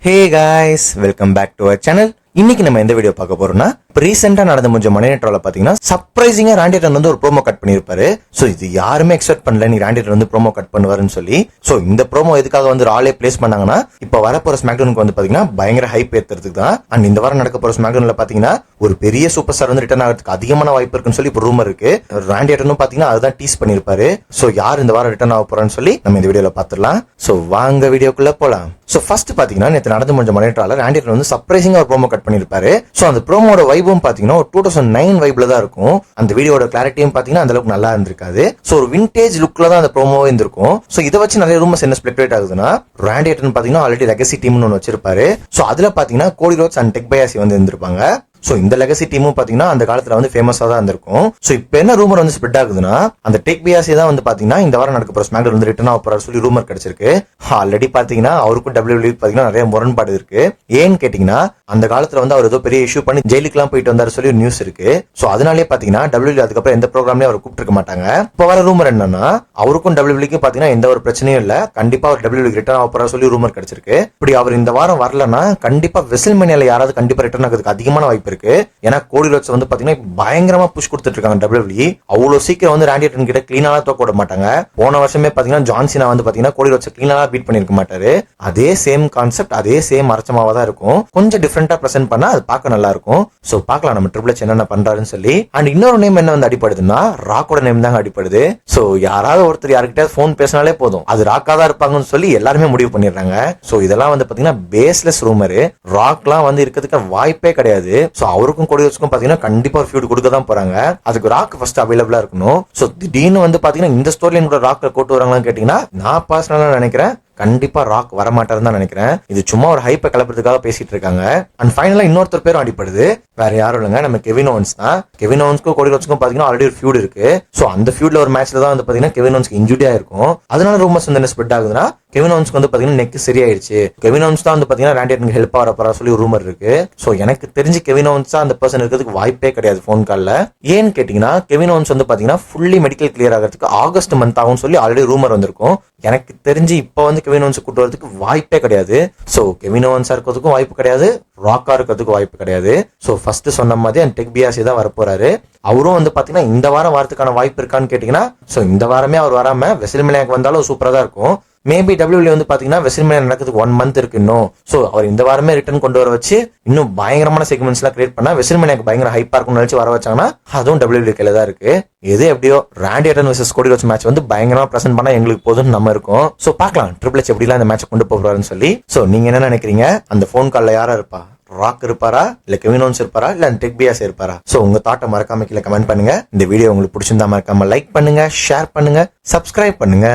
Hey guys, welcome back to our channel. இன்னைக்கு நம்ம எந்த வீடியோ பார்க்க போறோம்னா ரீசெண்டா நடந்த கொஞ்சம் மணி நேட்ரோல பாத்தீங்கன்னா சர்ப்ரைசிங்கா ராண்டி ஆர்டன் வந்து ஒரு ப்ரோமோ கட் பண்ணிருப்பாரு. சோ இது யாருமே எக்ஸ்பெக்ட் பண்ணல நீ ராண்டி ஆர்டன் வந்து ப்ரோமோ கட் பண்ணுவாருன்னு சொல்லி. சோ இந்த ப்ரோமோ எதுக்காக வந்து ராலே பிளேஸ் பண்ணாங்கன்னா இப்ப வரப்போற ஸ்மாக்டவுனுக்கு வந்து பாத்தீங்கன்னா பயங்கர ஹைப் ஏத்துறதுக்கு தான். அண்ட் இந்த வாரம் நடக்க போற ஸ்மாக்டவுன்ல பாத்தீங்கன்னா ஒரு பெரிய சூப்பர் ஸ்டார் வந்து ரிட்டர்ன் ஆகிறதுக்கு அதிகமான வாய்ப்பு இருக்குன்னு சொல்லி இப்போ ரூமர் இருக்கு. ராண்டி ஆர்டனும் பாத்தீங்கன்னா அதுதான் டீஸ் பண்ணிருப்பாரு. சோ யார் இந்த வாரம் ரிட்டர்ன் ஆக போறான்னு சொல்லி நம்ம இந்த வீடியோல பாத்துடலாம். சோ வாங்க வீடியோக்குள்ள போலாம். சோ ஃபர்ஸ்ட் பாத்தீங்கன்னா நேத்து நடந்த கொஞ்சம் மணி நேட்ரோல ராண்டி ஆர்டன் வந்து சர்ப்ரைசிங்கா ஒரு ப்ரோமோ கட் பண்ணிருப்பாரு. சோ அந்த ப்ரோமோட வைபும் பாத்தீங்கன்னா 2009 வைப்ல தான் இருக்கும். அந்த வீடியோட கிளாரிட்டியும் பாத்தீங்கன்னா அந்த அளவுக்கு நல்லா இருந்திருக்காது. சோ ஒரு விண்டேஜ் லுக்ல தான் அந்த ப்ரோமோ இருந்திருக்கும். சோ இதை வச்சு நிறைய ரூமர்ஸ் என்ன ஸ்பெகுலேட் ஆகுதுன்னா ராண்டி ஆர்டன் பாத்தீங்கன்னா ஆல்ரெடி லெகசி டீம்னு ஒன்னு வச்சிருப்பாரு. சோ அதுல பாத்தீங்கன்னா கோடி ரோட்ஸ் அண்ட் டெக் பயாசி வந்து இருந்திருப்பாங்க. சோ இந்த லெகசி டீமும் பாத்தீங்கன்னா அந்த காலத்துல வந்து ஃபேமஸா தான் இருந்திருக்கும். சோ இப்ப என்ன ரூமர் வந்து ஸ்ப்ரெட் ஆகுதுன்னா அந்த டெக் பியாசி தான் வந்து பாத்தீங்கன்னா இந்த வாரம் நடக்க போற ஸ்மாக்டவுன் வந்து ரிட்டர்ன் ஆக போறாரு சொல்லி ரூமர் கிடைச்சிருக்கு. ஆல்ரெடி பாத்தீங்கன்னா அவருக்கும் WWE பாத்தீங்கன்னா நிறைய முரண்பாடு இருக்கு. ஏன்னு கேட்டீங்கன்னா அந்த காலத்துல வந்து அவர் ஏதோ பெரிய இஷ்யூ பண்ணி ஜெயிலுக்கு எல்லாம் போயிட்டு வந்தாரு சொல்லி ஒரு நியூஸ் இருக்கு. சோ அதனாலே பாத்தீங்கன்னா WWE அதுக்கப்புறம் எந்த ப்ரோக்ராம்லயும் அவர் கூப்பிட்டு இருக்க மாட்டாங்க. இப்ப வர ரூமர் என்னன்னா அவருக்கும் WWEக்கு பாத்தீங்கன்னா எந்த ஒரு பிரச்சனையும் இல்ல, கண்டிப்பா அவர் WWE ரிட்டர்ன் ஆக போறாரு சொல்லி ரூமர் கிடைச்சிருக்கு. இப்படி அவர் இந்த வாரம் வரலன்னா கண்டிப்பா வெசல்மேனியால யாராவது கண்டிப்பா ரிட்டர்ன் ஆகிறதுக்கு அதிகமான வாய்ப்பு இருக்கு. ஏன்னா கோடி ரோட்ஸ் வந்து பாத்தீங்கன்னா பயங்கரமா புஷ் கொடுத்துட்டு இருக்காங்க WWE. அவ்வளவு சீக்கிரம் வந்து ராண்டி ஆர்டன் கிட்ட கிளீனாலாம் தோக்க விட மாட்டாங்க. போன வருஷமே பாத்தீங்கன்னா ஜான் சீனா வந்து பாத்தீங்கன்னா கோடி ரோட்ஸ் கிளீனாலா பீட் பண்ணிருக்க மாட்டாரு. அதே சேம் கான்செப்ட் அதே சேம் அர்ச்சமாவா தான் இருக்கும். கொஞ்சம் டிஃபரெண்டா பிரசன்ட் பண்ணா அது பார்க்க நல்லா இருக்கும். சோ பார்க்கலாம் நம்ம ட்ரிபிள் எச் என்னென்ன பண்றாருன்னு சொல்லி. அண்ட் இன்னொரு நேம் என்ன வந்து அடிப்படுதுன்னா ராக்கோட நேம் தாங்க அடிப்படுது. சோ யாராவது ஒருத்தர் யாருக்கிட்ட போன் பேசினாலே போதும் அது ராக்கா தான் இருப்பாங்கன்னு சொல்லி எல்லாருமே முடிவு பண்ணிடுறாங்க. சோ இதெல்லாம் வந்து பாத்தீங்கன்னா பேஸ்லெஸ் ரூமரு. ராக்லாம் வந்து இருக்கிறதுக்கு வாய்ப்பே கிடையாது. சோ அவருக்கும் கோடி ரோட்ஸ்க்கும் பாத்தீங்கன்னா கண்டிப்பா ஒரு ஃபியூட் கொடுக்க தான் போறாங்க. அதுக்கு ராக் ஃபர்ஸ்ட் அவைலபிளா இருக்கணும். சோ திடீர்னு வந்து பாத்தீங்கன்னா இந்த ஸ்டோரி கூட ராக்ல கூட்டு வராங்களான்னு கேட்டீங்கன்னா நான் பர்சனலா நினைக்கிறேன் கண்டிப்பா ராக் வரமாட்டாருன்னு தான் நினைக்கிறேன். இது சும்மா ஒரு ஹைப்பை கிளப்புறதுக்காக பேசிட்டு இருக்காங்க. அண்ட் ஃபைனலா இன்னொருத்தர் பேரும் அடிப்படுது. வேற யாரும் இல்லைங்க, நம்ம கெவின் ஓவன்ஸ் தான். கெவின் ஓவன்ஸ்க்கும் கோடி ரோட்ஸ்க்கும் பாத்தீங்கன்னா ஆல்ரெடி ஒரு ஃபியூட் இருக்கு. சோ அந்த ஃபியூட்ல ஒரு மேட்ச்ல தான் வந்து பாத்தீங்கன்னா கெவின் ஓவன்ஸ்க்கு இன்ஜூரியா இருக்கும். அதனால ரூமர்ஸ் வந்து என்ன ஸ்ப்ரெட் ஆகுதுன்னா கெவின் ஓவன்ஸ்க்கு வந்து பாத்தீங்கன்னா நெக் சரியாயிருச்சு, கெவின் ஓவன்ஸ் தான் வந்து பாத்தீங்கன்னா ராண்டி ஆர்டனுக்கு ஹெல்ப் ஆக போறா சொல்லி ஒரு ரூமர் இருக்கு. சோ எனக்கு தெரிஞ்சு கெவின் ஓவன்ஸ் தான் அந்த பர்சன் இருக்கிறதுக்கு வாய்ப்பே கிடையாது போன் கால்ல. ஏன்னு கேட்டீங்கன்னா கெவின் ஓவன்ஸ் வந்து பாத்தீங்கன்னா ஃபுல்லி மெடிக்கல் கிளியர் ஆகிறதுக்கு ஆகஸ்ட் மந்த் ஆகும் சொல்லி ஆல்ரெடி ரூமர் வந்திருக்கும். எனக்கு தெரிஞ்சு இப்ப வந்து கெவின் ஓவன்ஸ் கூட்டு வரதுக்கு வாய்ப்பே கிடையாது. சோ கெவின் ஓவன்ஸா இருக்கிறதுக்கும் வாய்ப்பு கிடையாது, ராக்கா இருக்கிறதுக்கு வாய்ப்பு கிடையாது. சோ ஃபர்ஸ்ட் சொன்ன மாதிரி அந்த டெக் பியாசி தான் வரப்போறாரு. அவரும் வந்து பாத்தீங்கன்னா இந்த வாரம் வரதுக்கான வாய்ப்பு இருக்கான்னு கேட்டீங்கன்னா சோ இந்த வாரமே அவர் வராம வெசல்மேனியாக்கு வந்தாலும் சூப்பரா தான் இருக்கும். மேபி WWE வந்து பாத்தீங்கன்னா வெசல்மேனியா நடக்கிறதுக்கு 1 மந்த் இருக்கு இன்னும். சோ அவர் இந்த வாரமே ரிட்டர்ன் கொண்டு வர வச்சு இன்னும் பயங்கரமான செக்மெண்ட்ஸ் எல்லாம் கிரியேட் பண்ணா வெசல்மேனியாக்கு பயங்கர ஹைப்பா இருக்கும்னு நினைச்சு வர வச்சாங்கன்னா அதுவும் WWE கையில தான் இருக்கு. எது எப்படியோ Randy Orton vs Cody Rhodes match வந்து பயங்கரமா பிரசன்ட் பண்ணா எங்களுக்கு போதும்னு நம்ம இருக்கோம். சோ பார்க்கலாம் ட்ரிபிள் எச் எப்படிலாம் இந்த மேட்ச் கொண்டு போறாருன்னு சொல்லி. சோ நீங்க என்ன நினைக்கிறீங்க? அந்த போன் கால்ல யாரா இருப்பா? ராக் இருப்பாரா, இல்ல கெவின் ஓவன்ஸ் இருப்பாரா, இல்ல டெக் பியாசி இருப்பாரா? சோ உங்க தாட்டை மறக்காம கீழே கமெண்ட் பண்ணுங்க. இந்த வீடியோ உங்களுக்கு பிடிச்சிருந்தா மறக்காம லைக் பண்ணுங்க, ஷேர் பண்ணுங்க, சப்ஸ்கிரைப் பண்ணுங்க.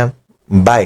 பை.